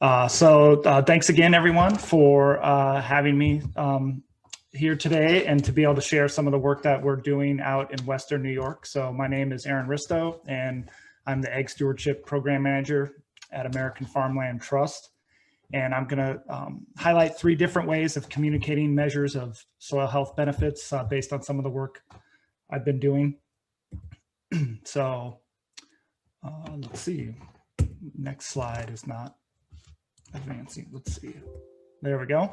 Thanks again, everyone, for having me here today and to be able to share some of the work that we're doing out in Western New York. So my name is Aaron Ristow, and I'm the Egg Stewardship Program Manager at American Farmland Trust. And I'm going to highlight 3 different ways of communicating measures of soil health benefits based on some of the work I've been doing. Let's see. Next slide is not advancing. Let's see. There we go.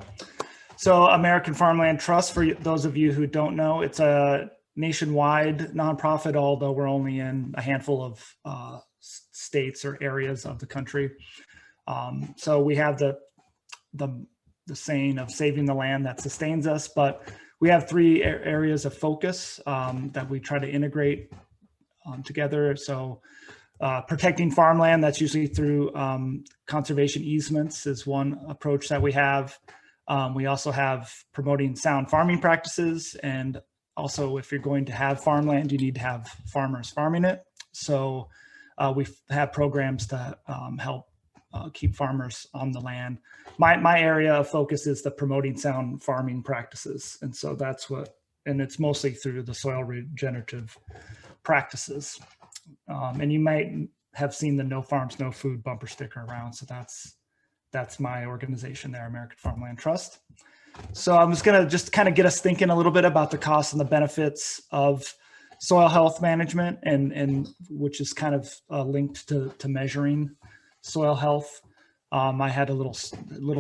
So American Farmland Trust, for those of you who don't know, it's a nationwide nonprofit, although we're only in a handful of states or areas of the country. So we have the saying of saving the land that sustains us, but we have 3 areas of focus that we try to integrate together. So protecting farmland, that's usually through conservation easements is one approach that we have. We also have promoting sound farming practices, and also if you're going to have farmland, you need to have farmers farming it. So we have programs to help keep farmers on the land. My area of focus is the promoting sound farming practices. And so that's and it's mostly through the soil regenerative practices. And you might have seen the No Farms, No Food bumper sticker around. So that's my organization there, American Farmland Trust. So I'm just going to kind of get us thinking a little bit about the costs and the benefits of soil health management, and which is kind of linked to measuring soil health. I had a little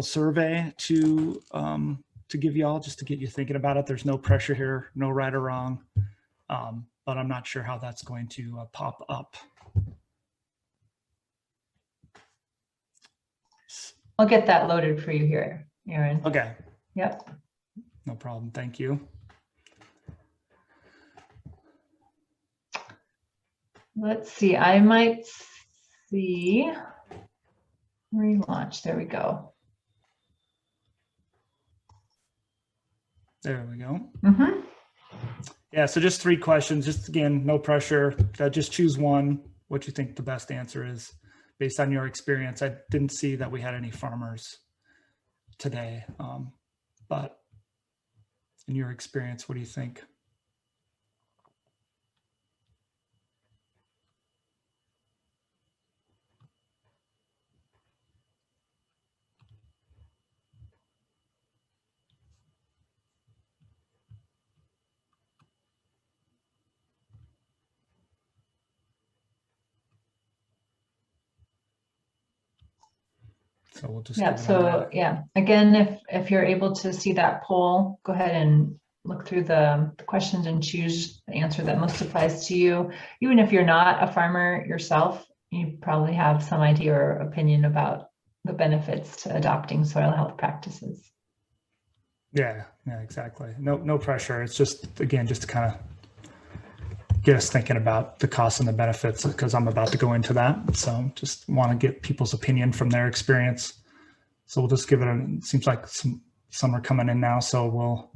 survey to give you all, just to get you thinking about it. There's no pressure here, no right or wrong, but I'm not sure how that's going to pop up. I'll get that loaded for you here, Aaron. Okay. Yep. No problem. Thank you. Let's see. I might see. Relaunch. There we go. There we go. Mm-hmm. Yeah, so just 3 questions. Just again, no pressure. Just choose one, what you think the best answer is based on your experience. I didn't see that we had any farmers today, but in your experience, what do you think? So we'll just again, if you're able to see that poll, go ahead and look through the questions and choose the answer that most applies to you. Even if you're not a farmer yourself, you probably have some idea or opinion about the benefits to adopting soil health practices. Yeah, exactly. No pressure. It's just, again, just to kind of get us thinking about the costs and the benefits, because I'm about to go into that. So just want to get people's opinion from their experience. So we'll just give it it seems like some are coming in now. So we'll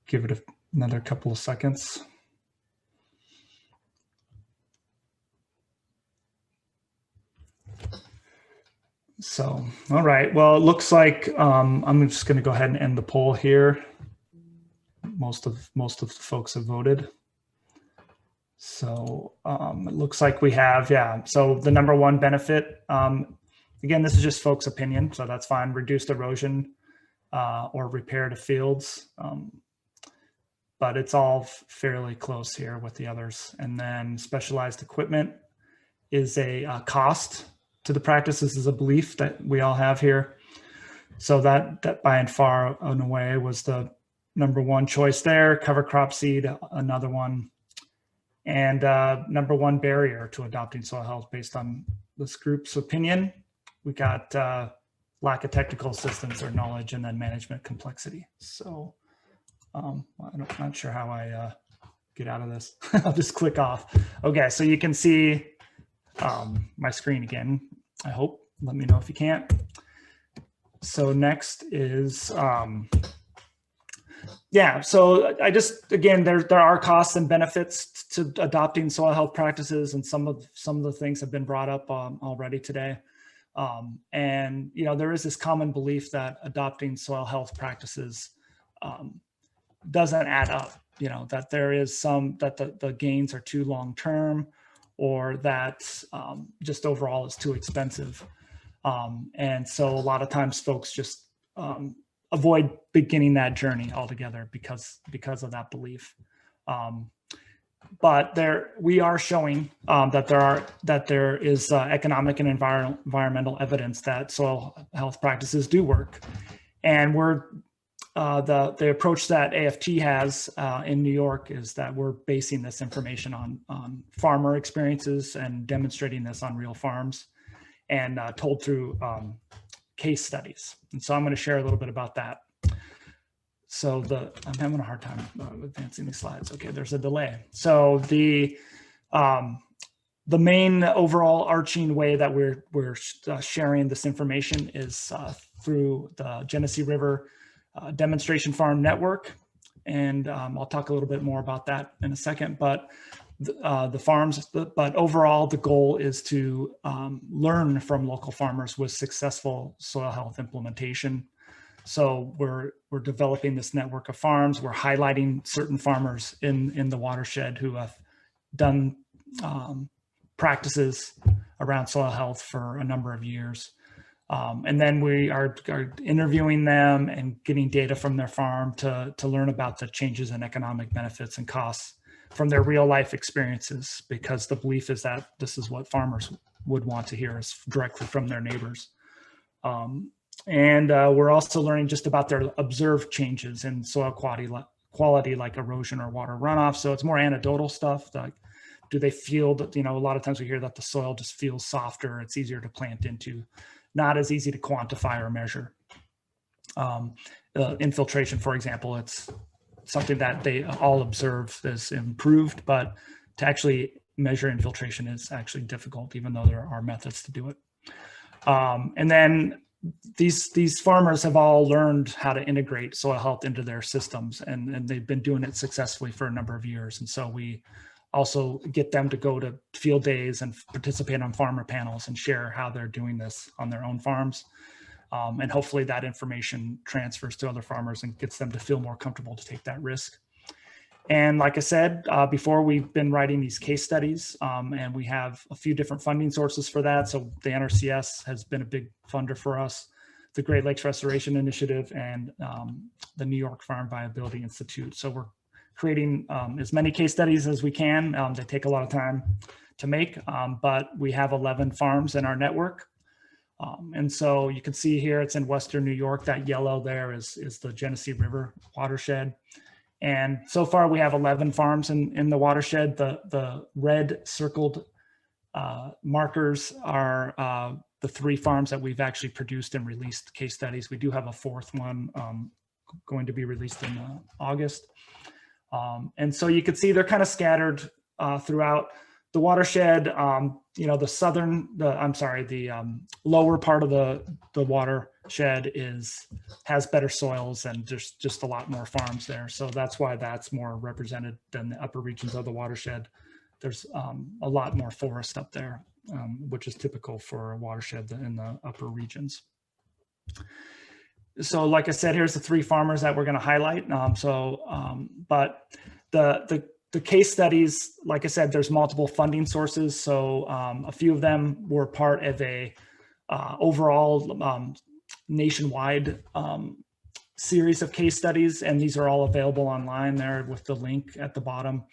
give it another couple of seconds. So, all right. Well, it looks like I'm just going to go ahead and end the poll here. Most of the folks have voted. So it looks like we have, so the number 1 benefit, again, this is just folks' opinion, so that's fine. Reduced erosion or repair to fields, but it's all fairly close here with the others. And then specialized equipment is a cost to the practices, is a belief that we all have here. So that by and far and away was the number 1 choice there. Cover crop seed, another one. And number 1 barrier to adopting soil health based on this group's opinion, we got lack of technical assistance or knowledge, and then management complexity. So I'm not sure how I get out of this. I'll just click off. Okay, so you can see my screen again, I hope. Let me know if you can't. So next is so I just, again, there are costs and benefits to adopting soil health practices, and some of the things have been brought up already today. And, there is this common belief that adopting soil health practices doesn't add up, that there is that the gains are too long-term, or that just overall is too expensive. And so a lot of times folks just avoid beginning that journey altogether because of that belief. But we are showing that there is economic and environmental evidence that soil health practices do work. And the approach that AFT has in New York is that we're basing this information on farmer experiences and demonstrating this on real farms, and told through case studies. And so I'm going to share a little bit about that. So I'm having a hard time advancing these slides. Okay, there's a delay. So the main overall arching way that we're sharing this information is through the Genesee River Demonstration Farm Network. And I'll talk a little bit more about that in a second, but the farms, but overall the goal is to learn from local farmers with successful soil health implementation. So we're developing this network of farms. We're highlighting certain farmers in the watershed who have done practices around soil health for a number of years. And then we are interviewing them and getting data from their farm to learn about the changes in economic benefits and costs from their real life experiences, because the belief is that this is what farmers would want to hear, is directly from their neighbors. And we're also learning just about their observed changes in soil quality like erosion or water runoff. So it's more anecdotal stuff. Like, do they feel that, a lot of times we hear that the soil just feels softer, it's easier to plant into, not as easy to quantify or measure. Infiltration, for example, it's something that they all observe as improved, but to actually measure infiltration is actually difficult, even though there are methods to do it. And then these farmers have all learned how to integrate soil health into their systems, and they've been doing it successfully for a number of years. And so we also get them to go to field days and participate on farmer panels and share how they're doing this on their own farms. And hopefully that information transfers to other farmers and gets them to feel more comfortable to take that risk. And like I said before, we've been writing these case studies, and we have a few different funding sources for that. So the NRCS has been a big funder for us, the Great Lakes Restoration Initiative, and the New York Farm Viability Institute. So we're creating as many case studies as we can. They take a lot of time to make, but we have 11 farms in our network. And so you can see here, it's in Western New York. That yellow there is the Genesee River watershed. And so far we have 11 farms in the watershed. The red circled markers are the 3 farms that we've actually produced and released case studies. We do have a 4th one going to be released in August. And so you can see they're kind of scattered throughout the watershed. The lower part of the watershed has better soils, and there's just a lot more farms there. So that's why that's more represented than the upper regions of the watershed. There's a lot more forest up there, which is typical for a watershed in the upper regions. So like I said, here's the 3 farmers that we're going to highlight. But the case studies, like I said, there's multiple funding sources. So a few of them were part of a overall nationwide series of case studies, and these are all available online there with the link at the bottom.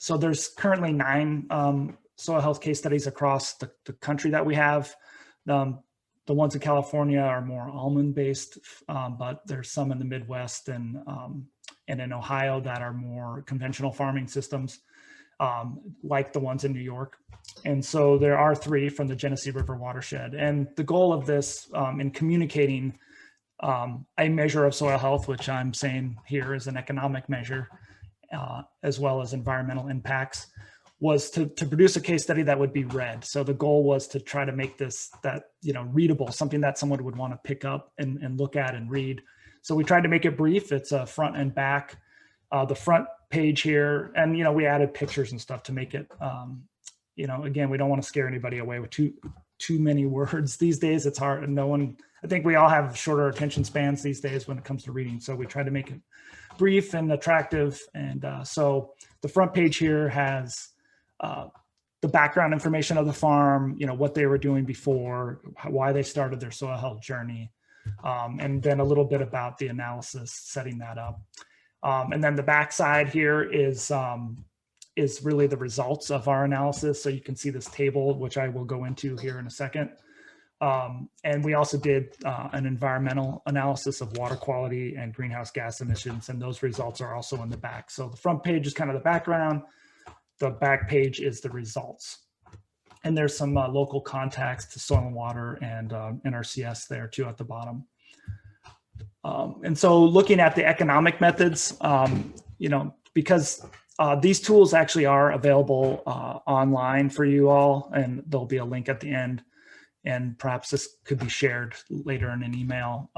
So there's currently 9 soil health case studies across the country that we have. The ones in California are more almond-based, but there's some in the Midwest and in Ohio that are more conventional farming systems, like the ones in New York. And so there are 3 from the Genesee River watershed. And the goal of this in communicating a measure of soil health, which I'm saying here is an economic measure, as well as environmental impacts, was to produce a case study that would be read. So the goal was to try to make this readable, something that someone would want to pick up and look at and read. So we tried to make it brief. It's a front and back. The front page here, and we added pictures and stuff to make it, again, we don't want to scare anybody away with too too many words these days. It's hard, and I think we all have shorter attention spans these days when it comes to reading. So we try to make it brief and attractive. And so the front page here has the background information of the farm, what they were doing before, why they started their soil health journey, and then a little bit about the analysis, setting that up. And then the back side here is really the results of our analysis. So you can see this table, which I will go into here in a second. And we also did an environmental analysis of water quality and greenhouse gas emissions, and those results are also in the back. So the front page is kind of the background. The back page is the results. And there's some local contacts to soil and water and NRCS there too at the bottom. And so looking at the economic methods, because these tools actually are available online for you all, and there'll be a link at the end, and perhaps this could be shared later in an email.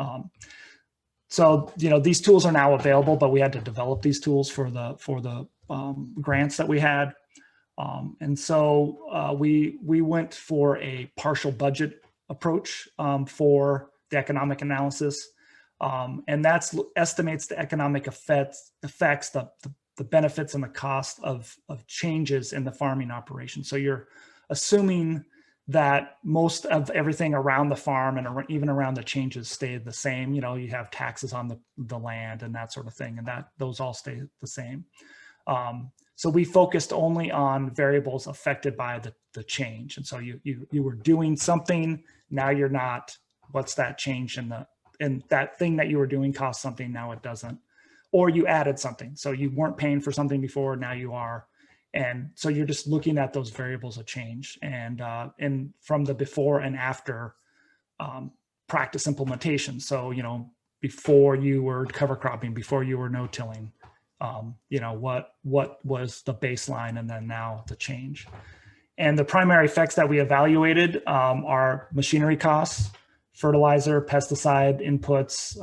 So, these tools are now available, but we had to develop these tools for the grants that we had. And so we went for a partial budget approach for the economic analysis. And that's estimates the economic effects, the benefits and the cost of changes in the farming operation. So you're assuming that most of everything around the farm and even around the changes stay the same. You have taxes on the land and that sort of thing, and those all stay the same. So we focused only on variables affected by the change. And so you were doing something, now you're not. What's that change in that thing that you were doing cost something, now it doesn't. Or you added something. So you weren't paying for something before, now you are. And so you're just looking at those variables of change, and from the before and after practice implementation. So, before you were cover cropping, before you were no-tilling, what was the baseline, and then now the change. And the primary effects that we evaluated are machinery costs, fertilizer, pesticide inputs,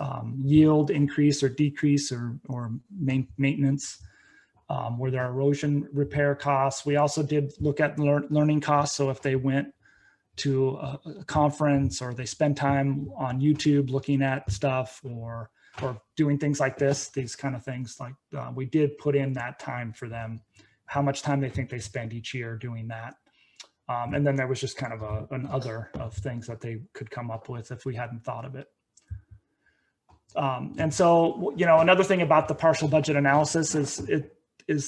yield increase or decrease or maintenance. Were there erosion repair costs? We also did look at learning costs. So if they went to a conference or they spend time on YouTube looking at stuff or doing things like this, these kind of things, like we did put in that time for them, how much time they think they spend each year doing that. And then there was just kind of an other of things that they could come up with if we hadn't thought of it. And so, another thing about the partial budget analysis is it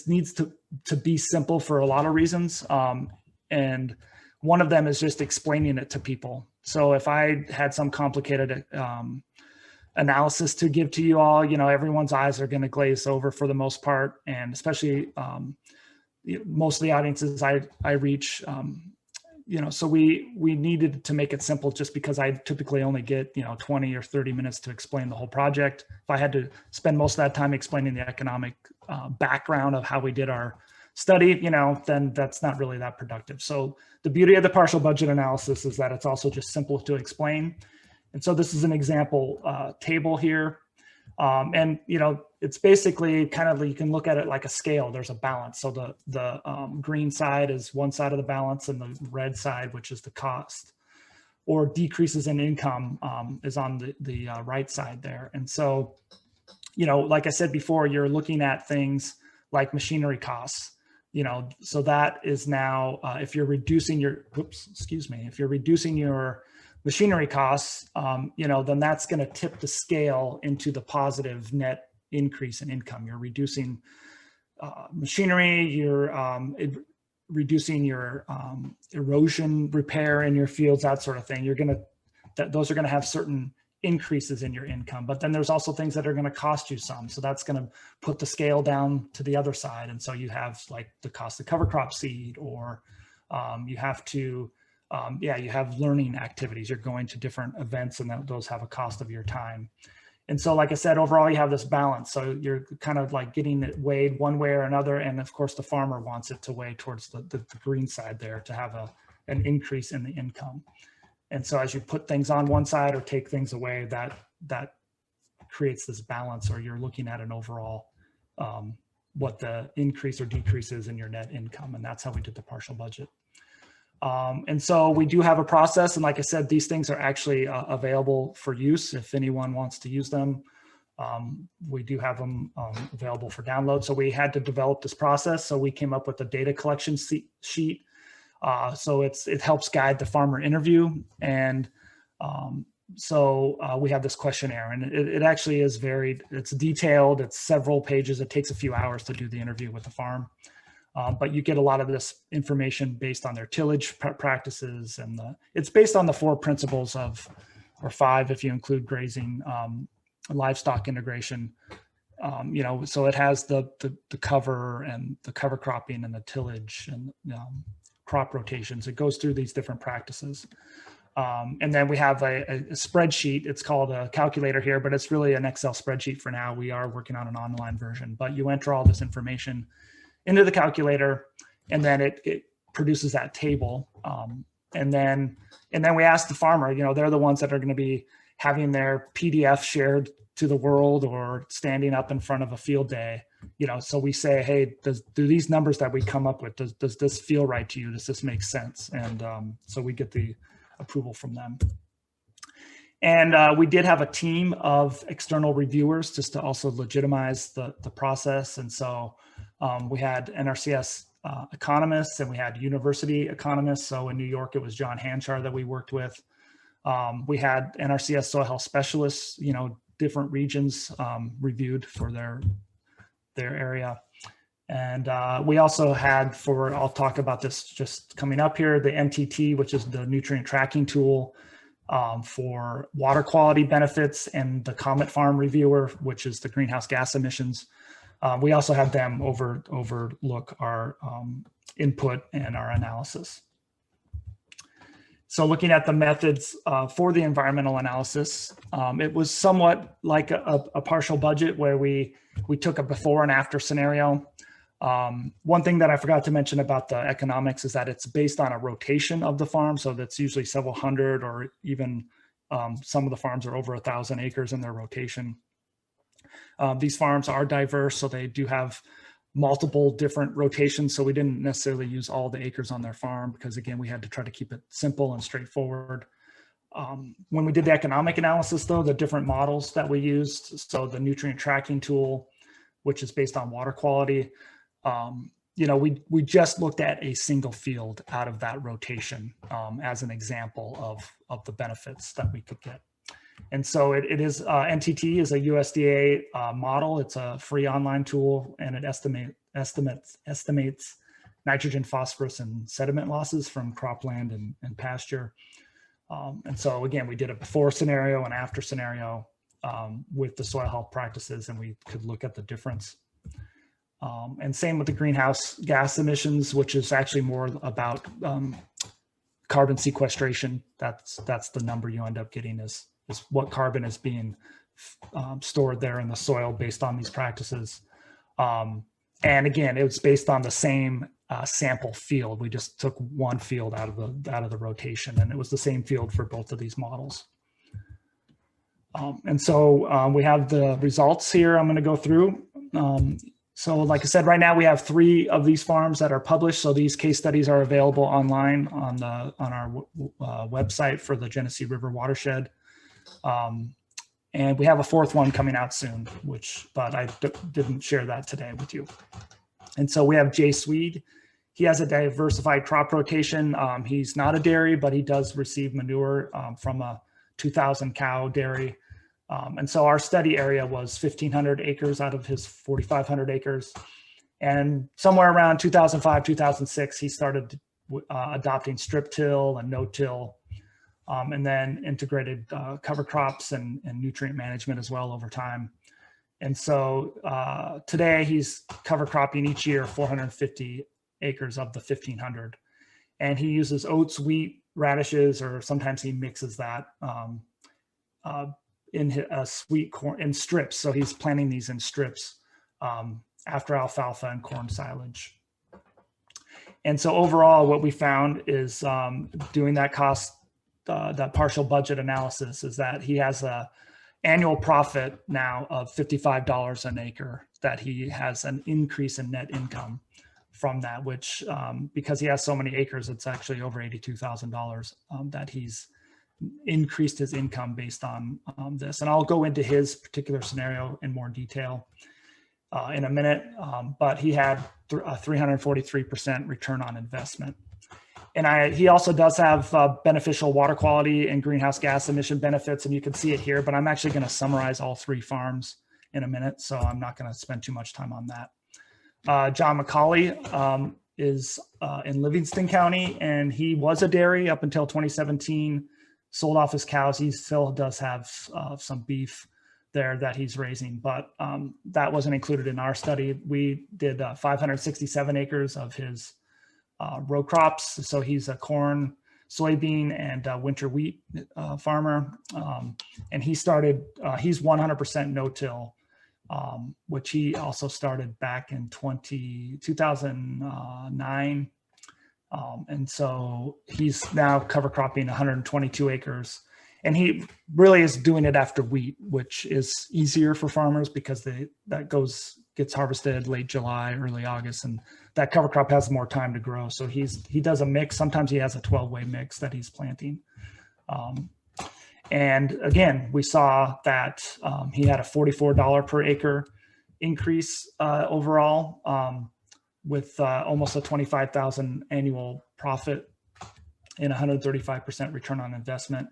needs to be simple for a lot of reasons. And one of them is just explaining it to people. So if I had some complicated analysis to give to you all, everyone's eyes are going to glaze over for the most part. And especially most of the audiences I reach, so we needed to make it simple, just because I typically only get, 20 or 30 minutes to explain the whole project. If I had to spend most of that time explaining the economic background of how we did our study, then that's not really that productive. So the beauty of the partial budget analysis is that it's also just simple to explain. And so this is an example table here. And, it's basically kind of, you can look at it like a scale. There's a balance. So the green side is one side of the balance, and the red side, which is the cost or decreases in income, is on the right side there. And so, like I said before, you're looking at things like machinery costs, so that is now, if you're reducing your, if you're reducing your machinery costs, then that's going to tip the scale into the positive net increase in income. You're reducing machinery, you're reducing your erosion repair in your fields, that sort of thing. Those are going to have certain increases in your income, but then there's also things that are going to cost you some. So that's going to put the scale down to the other side. And so you have like the cost of cover crop seed, or you have to, you have learning activities. You're going to different events, and those have a cost of your time. And so, like I said, overall, you have this balance. So you're kind of like getting it weighed one way or another. And of course, the farmer wants it to weigh towards the green side there, to have an increase in the income. And so as you put things on one side or take things away, that creates this balance, or you're looking at an overall, what the increase or decrease is in your net income. And that's how we did the partial budget. And so we do have a process. And like I said, these things are actually available for use if anyone wants to use them. We do have them available for download. So we had to develop this process. So we came up with a data collection sheet. So it helps guide the farmer interview. And so we have this questionnaire, and it actually is it's detailed. It's several pages. It takes a few hours to do the interview with the farm. But you get a lot of this information based on their tillage practices, and it's based on the 4 principles or 5 if you include grazing, livestock integration. So it has the cover and the cover cropping and the tillage and crop rotations. It goes through these different practices. And then we have a spreadsheet. It's called a calculator here, but it's really an Excel spreadsheet for now. We are working on an online version, but you enter all this information into the calculator, and then it produces that table. And then we ask the farmer, they're the ones that are going to be having their PDF shared to the world or standing up in front of a field day. So we say, hey, do these numbers that we come up with, does this feel right to you? Does this make sense? And so we get the approval from them. And we did have a team of external reviewers just to also legitimize the process. And so we had NRCS economists, and we had university economists. So in New York, it was John Hanchar that we worked with. We had NRCS soil health specialists, different regions reviewed for their area. And we also had I'll talk about this just coming up here, the MTT, which is the nutrient tracking tool for water quality benefits, and the Comet Farm Reviewer, which is the greenhouse gas emissions. We also have them overlook our input and our analysis. So looking at the methods for the environmental analysis, it was somewhat like a partial budget where we took a before and after scenario. One thing that I forgot to mention about the economics is that it's based on a rotation of the farm. So that's usually several hundred, or even some of the farms are over 1,000 acres in their rotation. These farms are diverse, so they do have multiple different rotations. So we didn't necessarily use all the acres on their farm because, again, we had to try to keep it simple and straightforward. When we did the economic analysis, though, the different models that we used, so the nutrient tracking tool, which is based on water quality, we just looked at a single field out of that rotation as an example of the benefits that we could get. And so it is, NTT is a USDA model. It's a free online tool, and it estimates nitrogen, phosphorus, and sediment losses from cropland and pasture. And so again, we did a before scenario and after scenario with the soil health practices, and we could look at the difference. And same with the greenhouse gas emissions, which is actually more about carbon sequestration. That's the number you end up getting is what carbon is being stored there in the soil based on these practices. And again, it was based on the same sample field. We just took one field out of the rotation, and it was the same field for both of these models. And so we have the results here I'm going to go through. So like I said, right now we have 3 of these farms that are published. So these case studies are available online on our website for the Genesee River watershed. And we have a 4th one coming out soon, but I didn't share that today with you. And so we have Jay Swede. He has a diversified crop rotation. He's not a dairy, but he does receive manure from a 2,000 cow dairy. And so our study area was 1,500 acres out of his 4,500 acres. And somewhere around 2005, 2006, he started adopting strip till and no-till, and then integrated cover crops and nutrient management as well over time. And so today he's cover cropping each year 450 acres of the 1,500. And he uses oats, wheat, radishes, or sometimes he mixes that in sweet corn in strips. So he's planting these in strips after alfalfa and corn silage. And so overall, what we found is doing that that partial budget analysis is that he has a annual profit now of $55 an acre, that he has an increase in net income from that, which because he has so many acres, it's actually over $82,000 that he's increased his income based on this. And I'll go into his particular scenario in more detail in a minute, but he had a 343% return on investment. And he also does have beneficial water quality and greenhouse gas emission benefits, and you can see it here, but I'm actually going to summarize all 3 farms in a minute, so I'm not going to spend too much time on that. John McCauley is in Livingston County, and he was a dairy up until 2017, sold off his cows. He still does have some beef there that he's raising, but that wasn't included in our study. We did 567 acres of his row crops. So he's a corn, soybean, and winter wheat farmer. And he started, he's 100% no-till, which he also started back in 2009. And so he's now cover cropping 122 acres. And he really is doing it after wheat, which is easier for farmers because gets harvested late July, early August, and that cover crop has more time to grow. So he does a mix. Sometimes he has a 12-way mix that he's planting. And again, we saw that he had a $44 per acre increase overall, with almost a 25,000 annual profit and 135% return on investment.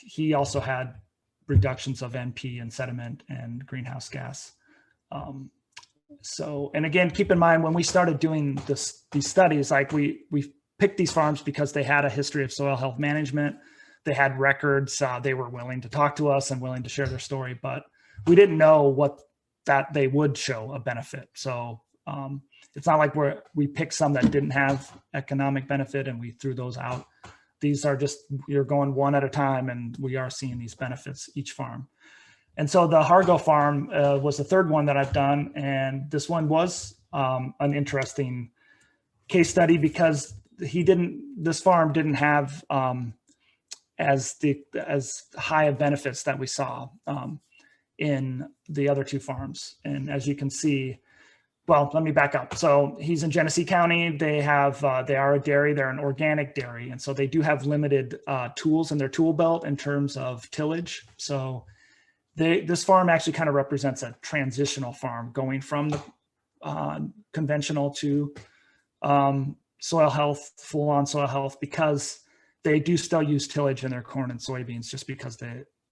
He also had reductions of NP and sediment and greenhouse gas. And again, keep in mind, when we started doing these studies, like we picked these farms because they had a history of soil health management. They had records. They were willing to talk to us and willing to share their story, but we didn't know that they would show a benefit. So it's not like we picked some that didn't have economic benefit and we threw those out. These are just, you're going one at a time, and we are seeing these benefits each farm. And so the Hargo farm was the third one that I've done. And this one was an interesting case study because this farm didn't have as high of benefits that we saw in the other 2 farms. And as you can see, well, let me back up. So he's in Genesee County. They are a dairy. They're an organic dairy. And so they do have limited tools in their tool belt in terms of tillage. So this farm actually kind of represents a transitional farm going from the conventional to soil health, full-on soil health, because they do still use tillage in their corn and soybeans, just because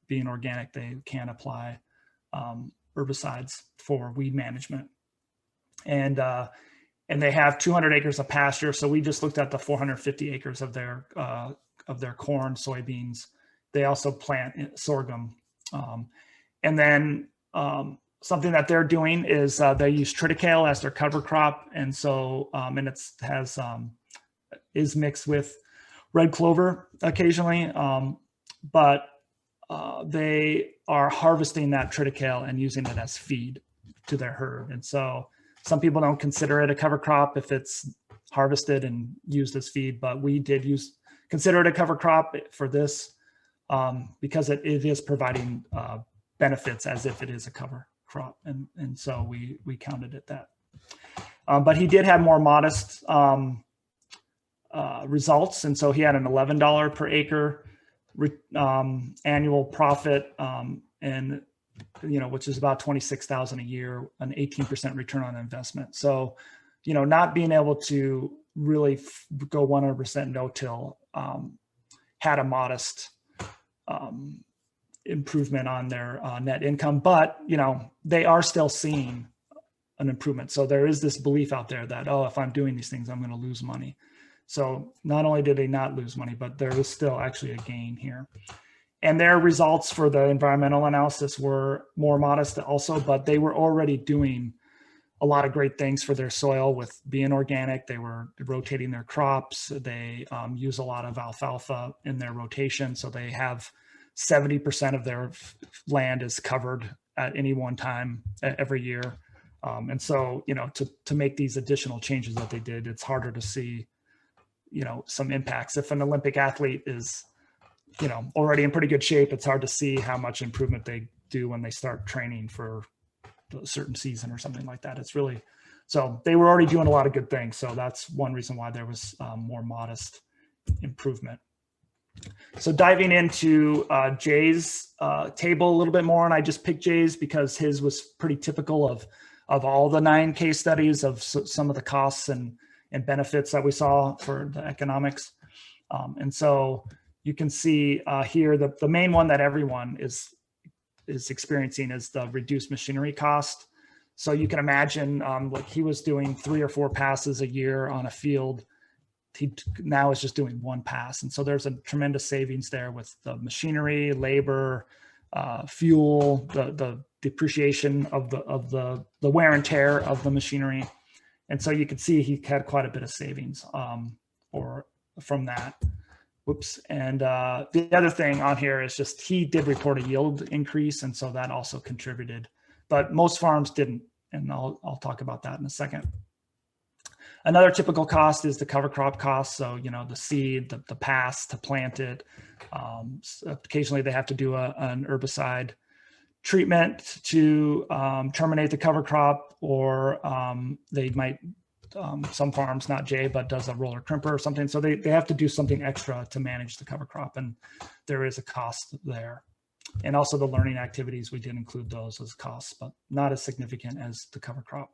being organic, they can apply herbicides for weed management. And they have 200 acres of pasture. So we just looked at the 450 acres of their corn, soybeans. They also plant sorghum. And then something that they're doing is they use triticale as their cover crop. And so, and is mixed with red clover occasionally, but they are harvesting that triticale and using it as feed to their herd. And so some people don't consider it a cover crop if it's harvested and used as feed, but we did consider it a cover crop for this because it is providing benefits as if it is a cover crop. And so we counted it that. But he did have more modest results. And so he had an $11 per acre annual profit, and which is about $26,000 a year, an 18% return on investment. So, not being able to really go 100% no-till had a modest improvement on their net income, but they are still seeing an improvement. So there is this belief out there that, if I'm doing these things, I'm going to lose money. So not only did they not lose money, but there is still actually a gain here. And their results for the environmental analysis were more modest also, but they were already doing a lot of great things for their soil with being organic. They were rotating their crops. They use a lot of alfalfa in their rotation. So they have 70% of their land is covered at any one time every year. And so, to make these additional changes that they did, it's harder to see, some impacts. If an Olympic athlete is, already in pretty good shape, it's hard to see how much improvement they do when they start training for a certain season or something like that. It's really So they were already doing a lot of good things. So that's one reason why there was more modest improvement. So diving into Jay's table a little bit more, and I just picked Jay's because his was pretty typical of all the 9 case studies of some of the costs and benefits that we saw for the economics. And so you can see here the main one that everyone is experiencing is the reduced machinery cost. So you can imagine like he was doing 3 or 4 passes a year on a field. He now is just doing 1 pass. And so there's a tremendous savings there with the machinery, labor, fuel, the depreciation of the wear and tear of the machinery. And so you can see he had quite a bit of savings from that. Whoops. And the other thing on here is just he did report a yield increase. And so that also contributed, but most farms didn't. And I'll talk about that in a second. Another typical cost is the cover crop cost. So, the seed, the pass to plant it. So occasionally they have to do an herbicide treatment to terminate the cover crop, or they might, some farms, not Jay, but does a roller crimper or something. So they have to do something extra to manage the cover crop, and there is a cost there. And also the learning activities, we did include those as costs, but not as significant as the cover crop.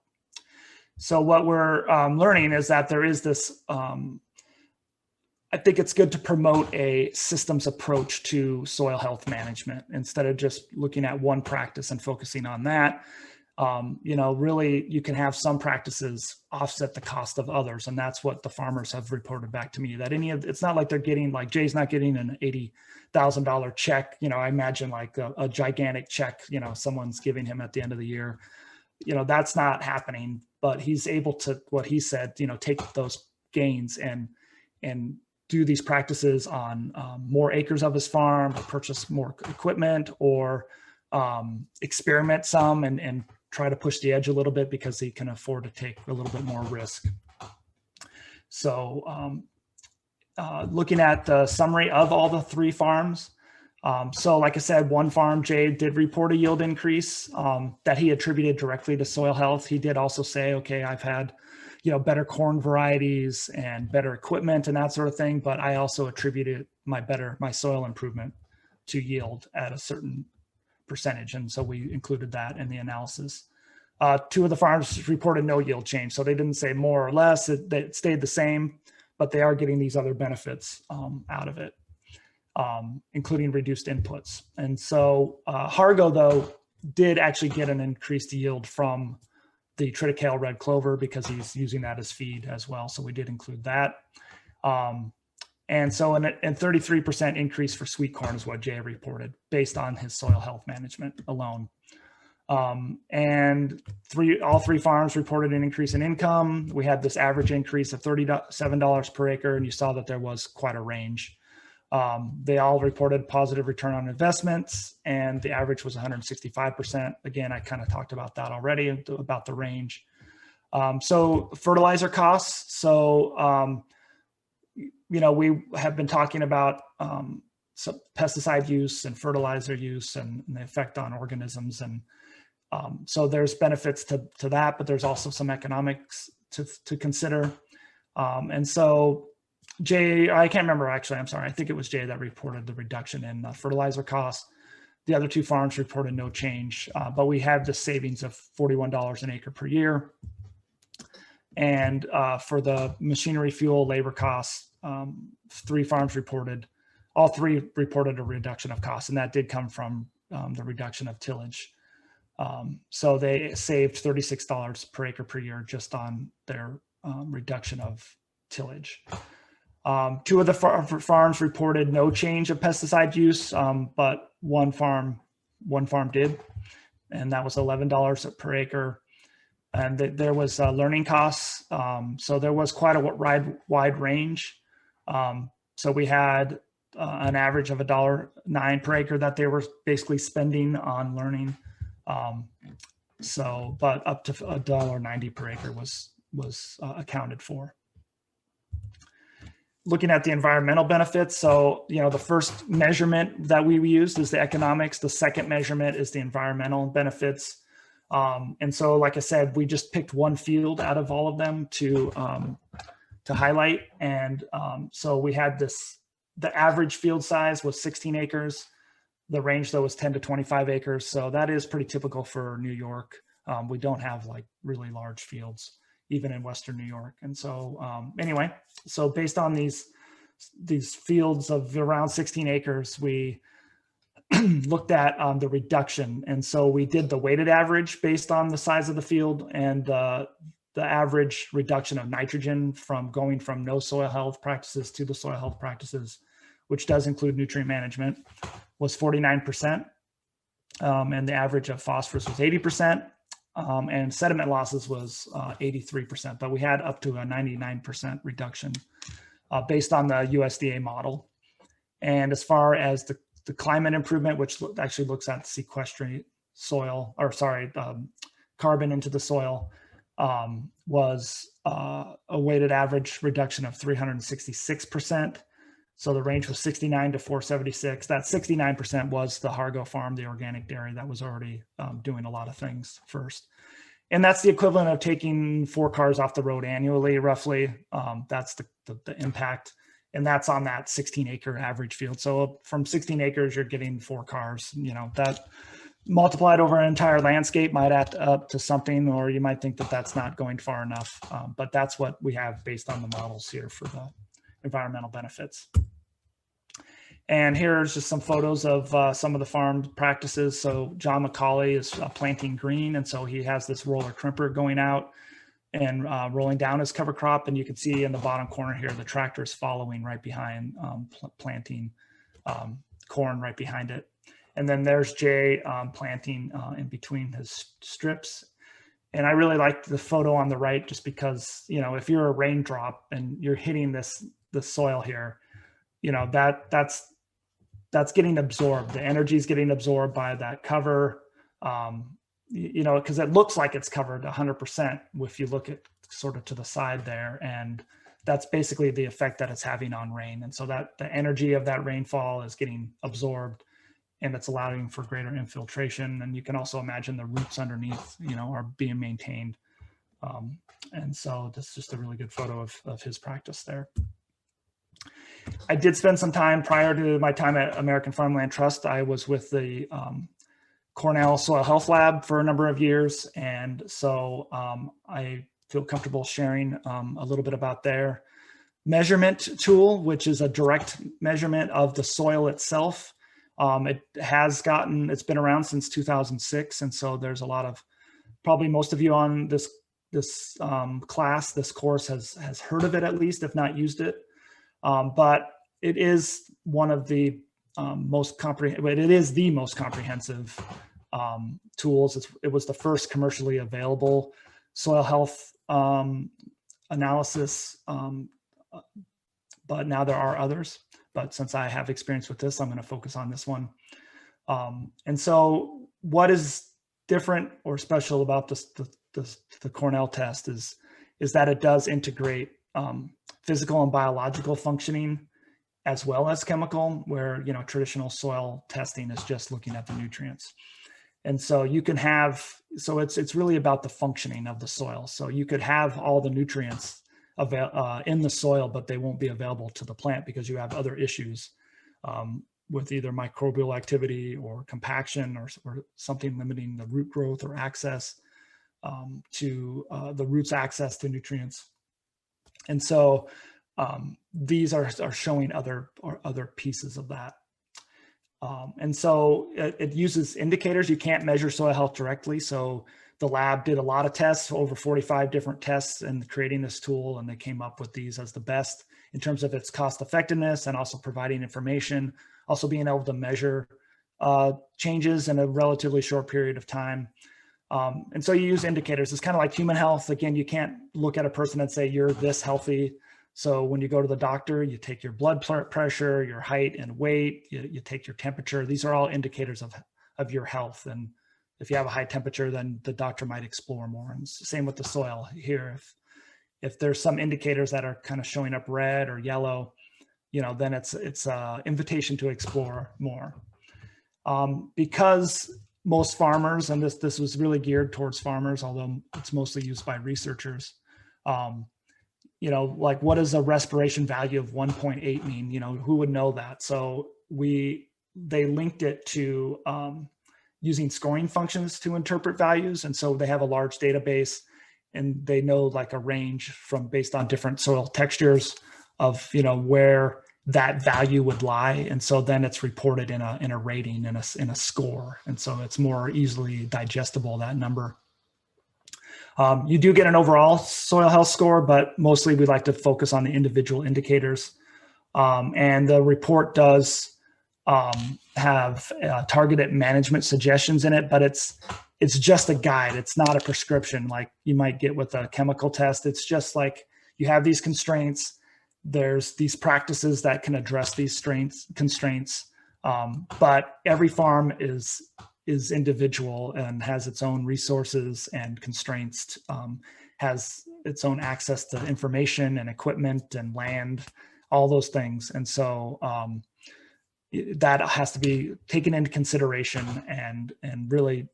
So what we're learning is that there is this, I think it's good to promote a systems approach to soil health management instead of just looking at one practice and focusing on that. Really you can have some practices offset the cost of others. And that's what the farmers have reported back to me, that it's not like they're getting, like Jay's not getting an $80,000 check. I imagine like a gigantic check, someone's giving him at the end of the year. That's not happening, but he's able to, what he said, take those gains and do these practices on more acres of his farm, purchase more equipment, or experiment some and try to push the edge a little bit because he can afford to take a little bit more risk. So looking at the summary of all the 3 farms. So like I said, one farm, Jay, did report a yield increase that he attributed directly to soil health. He did also say, okay, I've had, better corn varieties and better equipment and that sort of thing, but I also attributed my soil improvement to yield at a certain percentage. And so we included that in the analysis. 2 of the farms reported no yield change. So they didn't say more or less, it stayed the same, but they are getting these other benefits out of it. Including reduced inputs. And so Hargo, though, did actually get an increased yield from the triticale red clover because he's using that as feed as well. So we did include that. And so a 33% increase for sweet corn is what Jay reported based on his soil health management alone. And all 3 farms reported an increase in income. We had this average increase of $37 per acre, and you saw that there was quite a range. They all reported positive return on investments, and the average was 165%. Again, I kind of talked about that already, about the range. So fertilizer costs. So, we have been talking about pesticide use and fertilizer use and the effect on organisms. And so there's benefits to that, but there's also some economics to consider. And so Jay, I can't remember actually, I'm sorry. I think it was Jay that reported the reduction in fertilizer costs. The other 2 farms reported no change, but we had the savings of $41 an acre per year. And for the machinery, fuel, labor costs, 3 farms reported, all 3 reported a reduction of costs, and that did come from the reduction of tillage. So they saved $36 per acre per year just on their reduction of tillage. 2 of the farms reported no change of pesticide use, but one farm did, and that was $11 per acre. And there was learning costs, so there was quite a wide range. So we had an average of $1.09 per acre that they were basically spending on learning. But up to $1.90 per acre was accounted for. Looking at the environmental benefits. So, the first measurement that we used is the economics. The second measurement is the environmental benefits. And so, like I said, we just picked one field out of all of them to highlight. And so we had the average field size was 16 acres. The range though was 10 to 25 acres. So that is pretty typical for New York. We don't have like really large fields, even in Western New York. And so anyway, so based on these fields of around 16 acres, we looked at the reduction. And so we did the weighted average based on the size of the field, and the average reduction of nitrogen from going from no soil health practices to the soil health practices, which does include nutrient management, was 49%. And the average of phosphorus was 80%. And sediment losses was 83%, but we had up to a 99% reduction based on the USDA model. And as far as the climate improvement, which actually looks at sequestering soil, or sorry, carbon into the soil, was a weighted average reduction of 366%. So the range was 69 to 476. That 69% was the Hargo farm, the organic dairy that was already doing a lot of things first. And that's the equivalent of taking 4 cars off the road annually, roughly. That's the impact. And that's on that 16-acre average field. So from 16 acres, you're getting 4 cars. You know, that multiplied over an entire landscape might add up to something, or you might think that that's not going far enough. But that's what we have based on the models here for the environmental benefits. And here's just some photos of some of the farm practices. So John McCauley is planting green. And so he has this roller crimper going out and rolling down his cover crop. And you can see in the bottom corner here, the tractor is following right behind, planting corn right behind it. And then there's Jay planting in between his strips. And I really like the photo on the right, just because, you know, if you're a raindrop and you're hitting the soil here, you know, that's getting absorbed. The energy is getting absorbed by that cover, you know, because it looks like it's covered 100% if you look at sort of to the side there. And that's basically the effect that it's having on rain. And so that the energy of that rainfall is getting absorbed, and it's allowing for greater infiltration. And you can also imagine the roots underneath, you know, are being maintained. And so this is just a really good photo of his practice there. I did spend some time prior to my time at American Farmland Trust. I was with the Cornell Soil Health Lab for a number of years. And so I feel comfortable sharing a little bit about their measurement tool, which is a direct measurement of the soil itself. It's been around since 2006. And so there's a lot of, probably most of you on this course has heard of it, at least, if not used it. But it is one of the most comprehensive tools. It was the first commercially available soil health analysis, but now there are others. But since I have experience with this, I'm going to focus on this one. And so what is different or special about the Cornell test is that it does integrate physical and biological functioning as well as chemical, where, you know, traditional soil testing is just looking at the nutrients. And so you can have, so it's really about the functioning of the soil. So you could have all the nutrients in the soil, but they won't be available to the plant because you have other issues with either microbial activity or compaction or something limiting the root growth or access to the roots' access to nutrients. And so these are showing other pieces of that. And so it uses indicators. You can't measure soil health directly. So the lab did a lot of tests, over 45 different tests, in creating this tool, and they came up with these as the best in terms of its cost effectiveness and also providing information, also being able to measure changes in a relatively short period of time. And so you use indicators. It's kind of like human health. Again, you can't look at a person and say, you're this healthy. So when you go to the doctor, you take your blood pressure, your height and weight, you take your temperature. These are all indicators of your health. And if you have a high temperature, then the doctor might explore more. And same with the soil here. If there's some indicators that are kind of showing up red or yellow, you know, then it's an invitation to explore more. Because most farmers, and this was really geared towards farmers, although it's mostly used by researchers. Like what does a respiration value of 1.8 mean? Who would know that? So they linked it to using scoring functions to interpret values. And so they have a large database, and they know like a range from based on different soil textures of, where that value would lie. And so then it's reported in a rating, in a score. And so it's more easily digestible, that number. You do get an overall soil health score, but mostly we like to focus on the individual indicators. And the report does have targeted management suggestions in it, but it's just a guide. It's not a prescription like you might get with a chemical test. It's just like you have these constraints. There's these practices that can address these constraints, but every farm is individual and has its own resources and constraints, has its own access to information and equipment and land, all those things. And so that has to be taken into consideration and really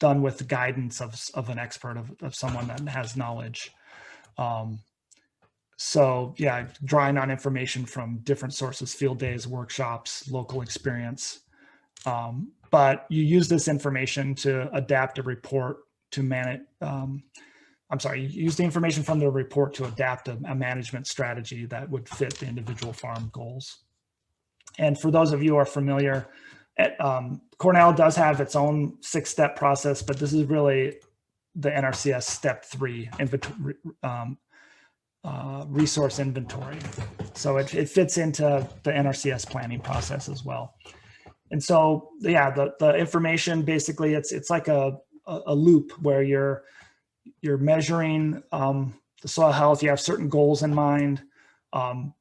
done with the guidance of an expert, of someone that has knowledge. So yeah, drawing on information from different sources, field days, workshops, local experience. But you use this information to adapt a report to manage, you use the information from the report to adapt a management strategy that would fit the individual farm goals. And for those of you who are familiar, Cornell does have its own 6-step process, but this is really the NRCS step 3, resource inventory. So it fits into the NRCS planning process as well. And so, yeah, the information, basically it's like a loop where you're measuring the soil health. You have certain goals in mind.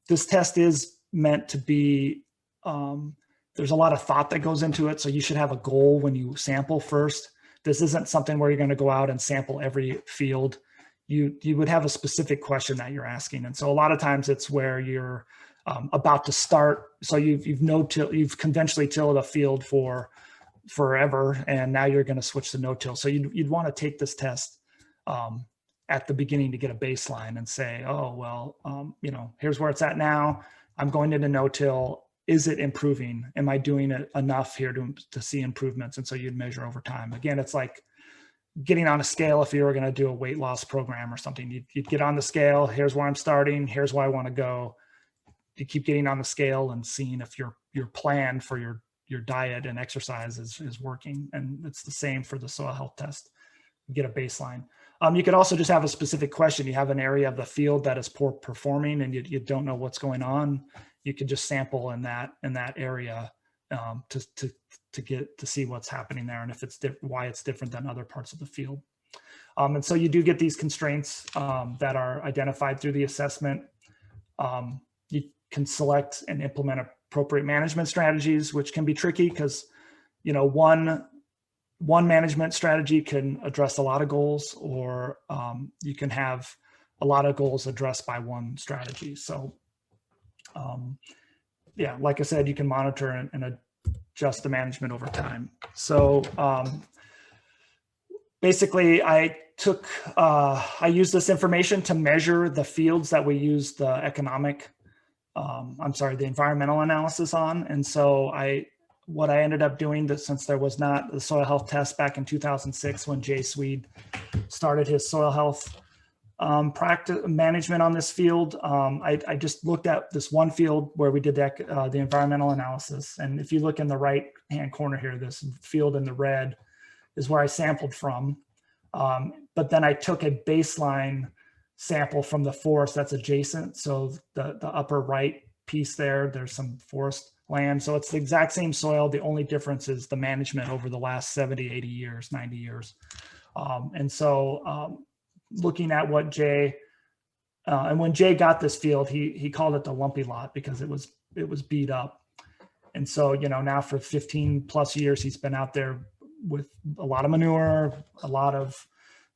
This test is meant to be, there's a lot of thought that goes into it. So you should have a goal when you sample first. This isn't something where you're going to go out and sample every field. You would have a specific question that you're asking. And so a lot of times it's where you're about to start. So you've conventionally tilled a field for forever, and now you're going to switch to no-till. So you'd want to take this test at the beginning to get a baseline and say, oh, well, here's where it's at now. I'm going into no-till. Is it improving? Am I doing it enough here to see improvements? And so you'd measure over time. Again, it's like getting on a scale. If you were going to do a weight loss program or something, you'd get on the scale. Here's where I'm starting. Here's where I want to go. You keep getting on the scale and seeing if your plan for your diet and exercise is working. And it's the same for the soil health test. You get a baseline. You could also just have a specific question. You have an area of the field that is poor performing and you don't know what's going on. You could just sample in that area to get to see what's happening there and if it's why it's different than other parts of the field. And so you do get these constraints that are identified through the assessment. You can select and implement appropriate management strategies, which can be tricky because one management strategy can address a lot of goals, or you can have a lot of goals addressed by one strategy. So yeah, like I said, you can monitor and adjust the management over time. So basically I used this information to measure the fields that we use the environmental analysis on. And so what I ended up doing, since there was not the soil health test back in 2006 when Jay Swede started his soil health practice management on this field, I just looked at this one field where we did the environmental analysis. And if you look in the right hand corner here, this field in the red is where I sampled from. But then I took a baseline sample from the forest that's adjacent. So the upper right piece there's some forest land. So it's the exact same soil. The only difference is the management over the last 70, 80 years, 90 years. And so looking at what Jay, and when Jay got this field, he called it the lumpy lot because it was beat up. And so, now for 15 plus years, he's been out there with a lot of manure, a lot of,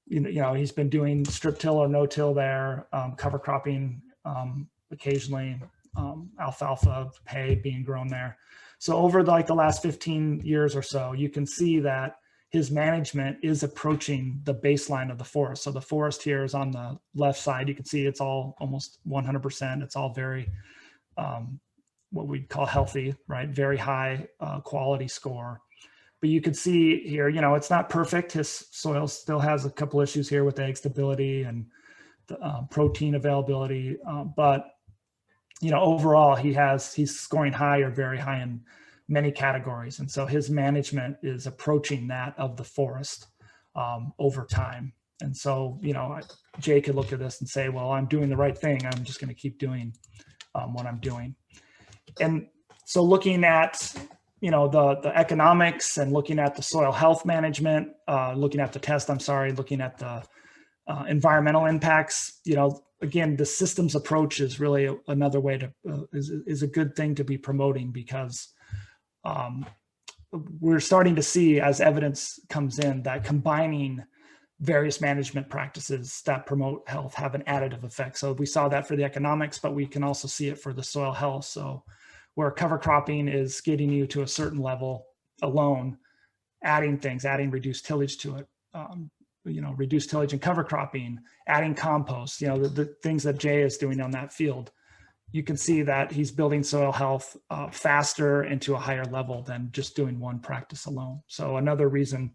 he's been doing strip till or no till there, cover cropping occasionally. alfalfa hay being grown there. So over like the last 15 years or so, you can see that his management is approaching the baseline of the forest. So the forest here is on the left side. You can see it's all almost 100%. It's all very, what we'd call healthy, right? Very high quality score. But you can see here, you know, it's not perfect. His soil still has a couple issues here with egg stability and the, protein availability. But, you know, overall, he's scoring high or very high in many categories. And so his management is approaching that of the forest over time. And so, you know, Jay could look at this and say, well, I'm doing the right thing. I'm just going to keep doing what I'm doing. And so looking at, you know, the economics and looking at the soil health management, looking at the test, looking at the environmental impacts, you know, again, the systems approach is really another way to, is a good thing to be promoting, because we're starting to see, as evidence comes in, that combining various management practices that promote health have an additive effect. So we saw that for the economics, but we can also see it for the soil health. So where cover cropping is getting you to a certain level alone, adding reduced tillage to it, you know, reduced tillage and cover cropping, adding compost, you know, the things that Jay is doing on that field, you can see that he's building soil health faster and to a higher level than just doing one practice alone. So another reason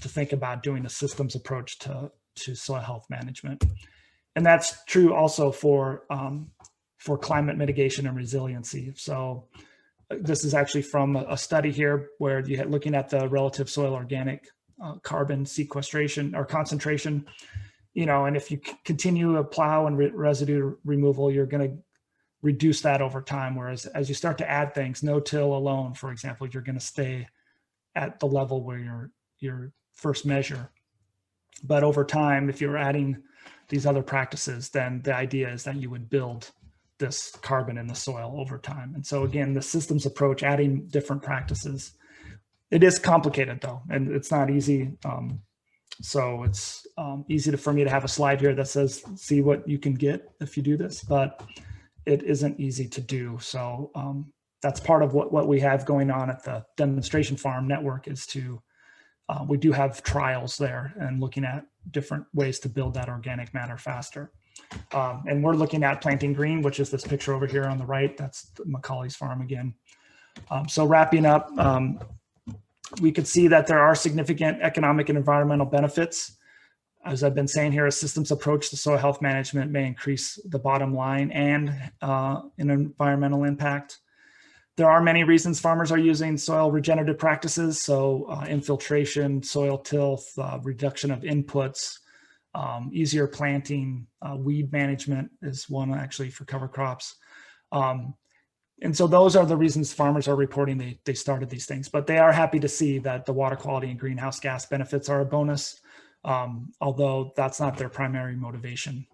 to think about doing a systems approach to soil health management. And that's true also for climate mitigation and resiliency. So this is actually from a study here where you had looking at the relative soil organic carbon sequestration or concentration, you know, and if you continue to plow and residue removal, you're going to reduce that over time. Whereas as you start to add things, no till alone, for example, you're going to stay at the level where your first measure. But over time, if you're adding these other practices, then the idea is that you would build this carbon in the soil over time. And so again, the systems approach, adding different practices, it is complicated though, and it's not easy. So it's easy for me to have a slide here that says, see what you can get if you do this, but it isn't easy to do. So that's part of what we have going on at the demonstration farm network is to, we do have trials there and looking at different ways to build that organic matter faster. And we're looking at planting green, which is this picture over here on the right. That's Macaulay's farm again. So wrapping up, we could see that there are significant economic and environmental benefits. As I've been saying here, a systems approach to soil health management may increase the bottom line and an environmental impact. There are many reasons farmers are using soil regenerative practices. So infiltration, soil tilth, reduction of inputs, easier planting, weed management is one actually for cover crops. And so those are the reasons farmers are reporting they started these things, but they are happy to see that the water quality and greenhouse gas benefits are a bonus, although that's not their primary motivation.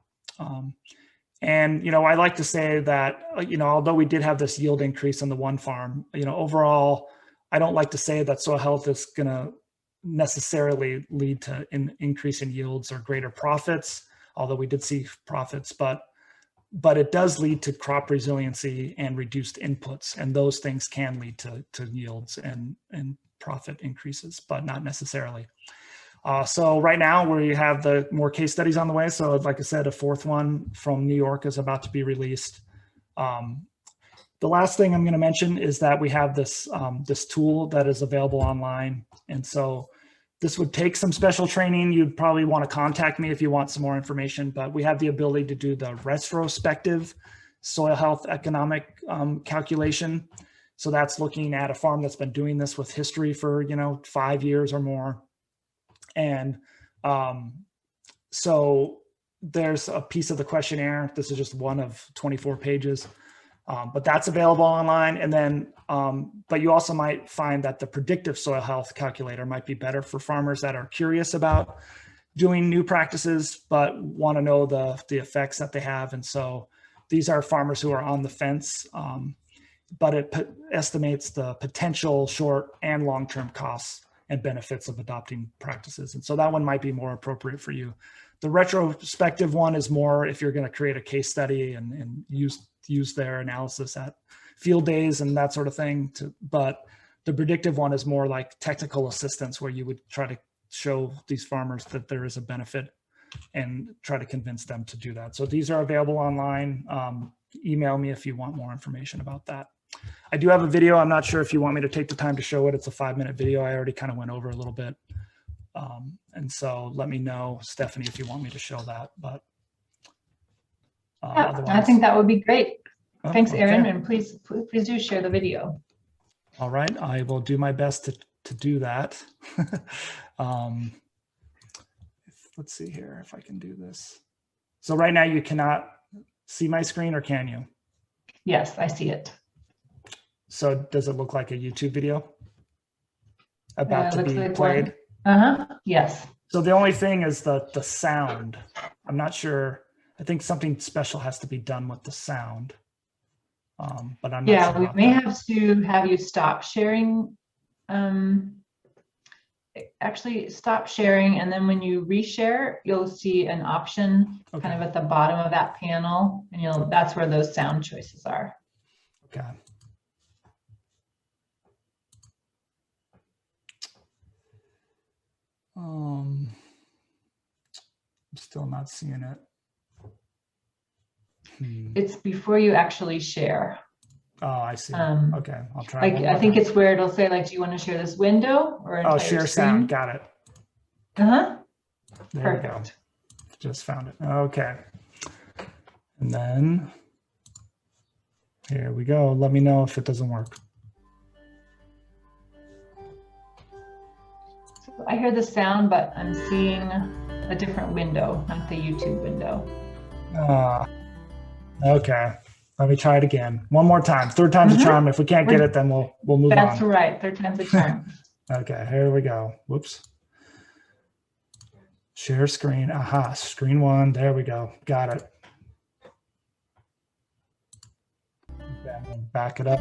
And, you know, I like to say that, you know, although we did have this yield increase on the one farm, you know, overall, I don't like to say that soil health is going to necessarily lead to an increase in yields or greater profits, although we did see profits, but it does lead to crop resiliency and reduced inputs. And those things can lead to yields and profit increases, but not necessarily. So right now we have the more case studies on the way. So like I said, a fourth one from New York is about to be released. The last thing I'm going to mention is that we have this, this tool that is available online. And so this would take some special training. You'd probably want to contact me if you want some more information, but we have the ability to do the retrospective soil health economic calculation. So that's looking at a farm that's been doing this with history for, you know, 5 years or more. And so there's a piece of the questionnaire. This is just one of 24 pages, but that's available online. And then, but you also might find that the predictive soil health calculator might be better for farmers that are curious about doing new practices, but want to know the effects that they have. And so these are farmers who are on the fence, but it estimates the potential short and long-term costs and benefits of adopting practices. And so that one might be more appropriate for you. The retrospective one is more if you're going to create a case study and use use their analysis at field days and that sort of thing. But the predictive one is more like technical assistance, where you would try to show these farmers that there is a benefit and try to convince them to do that. So these are available online. Email me if you want more information about that. I do have a video. I'm not sure if you want me to take the time to show it. It's a 5-minute video. I already kind of went over a little bit. And so let me know, Stephanie, if you want me to show that. But yeah, I think that would be great. Thanks, okay. Aaron, and please do share the video. All right, I will do my best to do that. Let's see here if I can do this. So right now you cannot see my screen, or can you? Yes, I see it. So does it look like a YouTube video about to be like played? Yes. So the only thing is the sound. I'm not sure. I think something special has to be done with the sound. But I'm not sure. We may have to have you stop sharing. Actually stop sharing, and then when you reshare, you'll see an option kind of at the bottom of that panel, and that's where those sound choices are. Okay. I'm still not seeing it. It's before you actually share. Oh, I see. Okay, I'll try. I think it's where it'll say, like, do you want to share this window or entire share screen? sound. Got it. There Perfect. We go. Just found it. Okay. And then here we go. Let me know if it doesn't work. So I hear the sound, but I'm seeing a different window, not the YouTube window. Okay. Let me try it again. One more time. Third time's a charm. If we can't get it, then we'll move on. That's right. Third time's a charm. Okay, here we go. Whoops. Share screen. Aha, screen one. There we go. Got it. Back it up.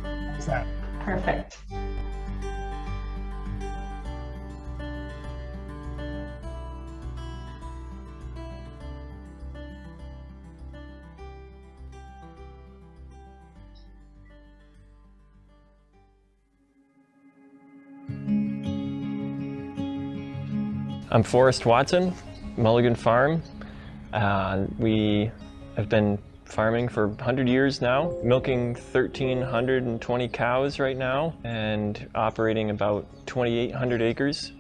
How's that? Perfect. I'm Forrest Watson, Mulligan Farm. We have been farming for 100 years now, milking 1,320 cows right now and operating about 2,800 acres.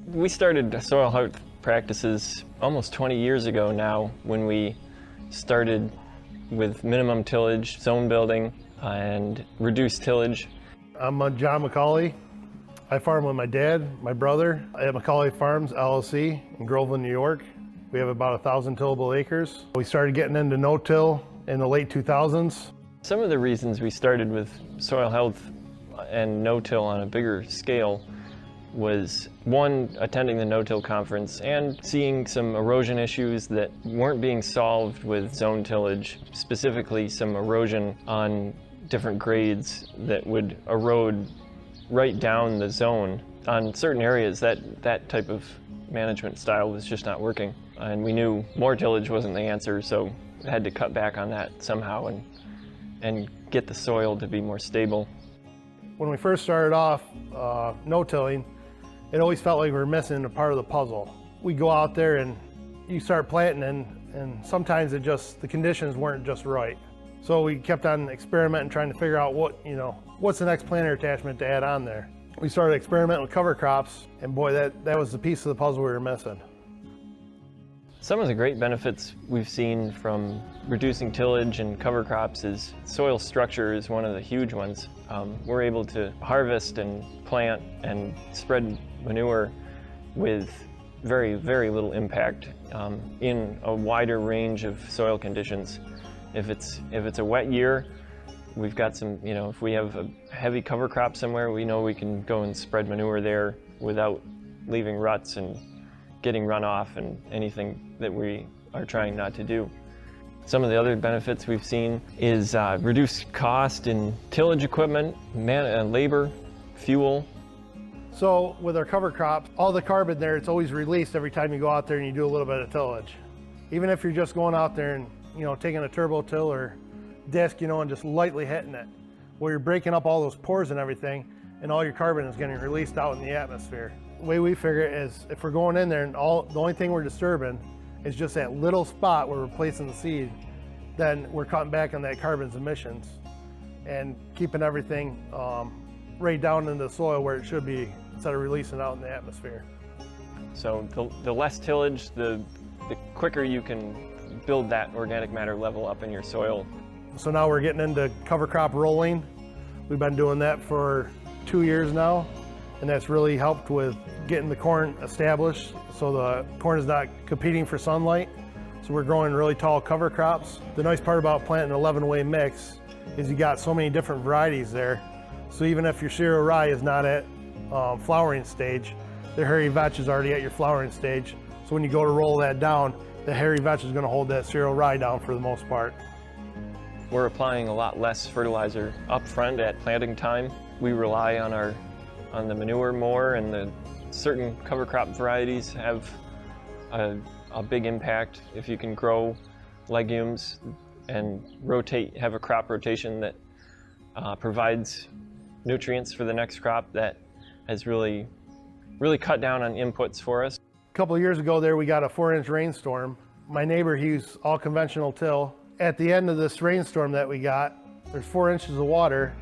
We started soil health practices almost 20 years ago now, when we started with minimum tillage, zone building, and reduced tillage. I'm John McCauley. I farm with my dad, my brother, at McCauley Farms, LLC in Groveland, New York. We have about 1,000 tillable acres. We started getting into no-till in the late 2000s. Some of the reasons we started with soil health and no-till on a bigger scale was, one, attending the no-till conference and seeing some erosion issues that weren't being solved with zone tillage, specifically some erosion on different grades that would erode right down the zone. On certain areas, that type of management style was just not working. And we knew more tillage wasn't the answer, so we had to cut back on that somehow and get the soil to be more stable. When we first started off no-tilling, it always felt like we were missing a part of the puzzle. We go out there and you start planting, and sometimes the conditions weren't just right. So we kept on experimenting, trying to figure out what's the next planter attachment to add on there. We started experimenting with cover crops, and boy, that was the piece of the puzzle we were missing. Some of the great benefits we've seen from reducing tillage and cover crops is soil structure is one of the huge ones. We're able to harvest and plant and spread manure with very, very little impact in a wider range of soil conditions. If it's a wet year, we've got some, if we have a heavy cover crop somewhere, we know we can go and spread manure there without leaving ruts and getting runoff and anything that we are trying not to do. Some of the other benefits we've seen is reduced cost in tillage equipment, labor, fuel. So with our cover crops, all the carbon there, it's always released every time you go out there and you do a little bit of tillage. Even if you're just going out there and taking a turbo till or disc, you know, and just lightly hitting it, where you're breaking up all those pores and everything, and all your carbon is getting released out in the atmosphere. The way we figure it is, if we're going in there and the only thing we're disturbing is just that little spot where we're placing the seed, then we're cutting back on that carbon's emissions and keeping everything right down in the soil where it should be, instead of releasing out in the atmosphere. So the less tillage, the quicker you can build that organic matter level up in your soil. So now we're getting into cover crop rolling. We've been doing that for 2 years now, and that's really helped with getting the corn established so the corn is not competing for sunlight. So we're growing really tall cover crops. The nice part about planting an 11-way mix is you got so many different varieties there. So even if your cereal rye is not at flowering stage, the hairy vetch is already at your flowering stage. So when you go to roll that down, the hairy vetch is going to hold that cereal rye down for the most part. We're applying a lot less fertilizer up front at planting time. We rely on the manure more, and the certain cover crop varieties have a big impact. If you can grow legumes and have a crop rotation that provides nutrients for the next crop, that has really cut down on inputs for us. A couple of years ago there, we got a 4-inch rainstorm. My neighbor, he's all conventional till. At the end of this rainstorm that we got, there's 4 inches of water,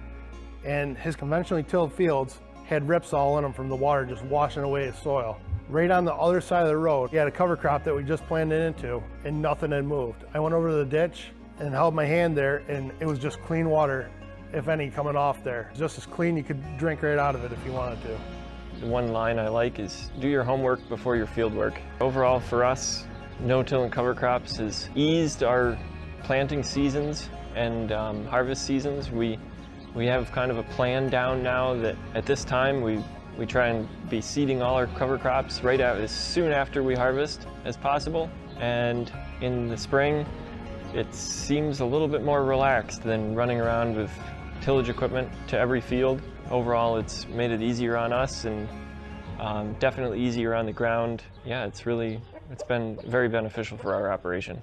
and his conventionally tilled fields had rips all in them from the water just washing away his soil. Right on the other side of the road, he had a cover crop that we just planted into, and nothing had moved. I went over to the ditch and held my hand there, and it was just clean water, if any, coming off there. Just as clean, you could drink right out of it if you wanted to. The one line I like is, do your homework before your field work. Overall for us, no-till and cover crops has eased our planting seasons and harvest seasons. We have kind of a plan down now that at this time we try and be seeding all our cover crops right out as soon after we harvest as possible. And in the spring, it seems a little bit more relaxed than running around with tillage equipment to every field. Overall, it's made it easier on us, and definitely easier on the ground. Yeah, it's been very beneficial for our operation.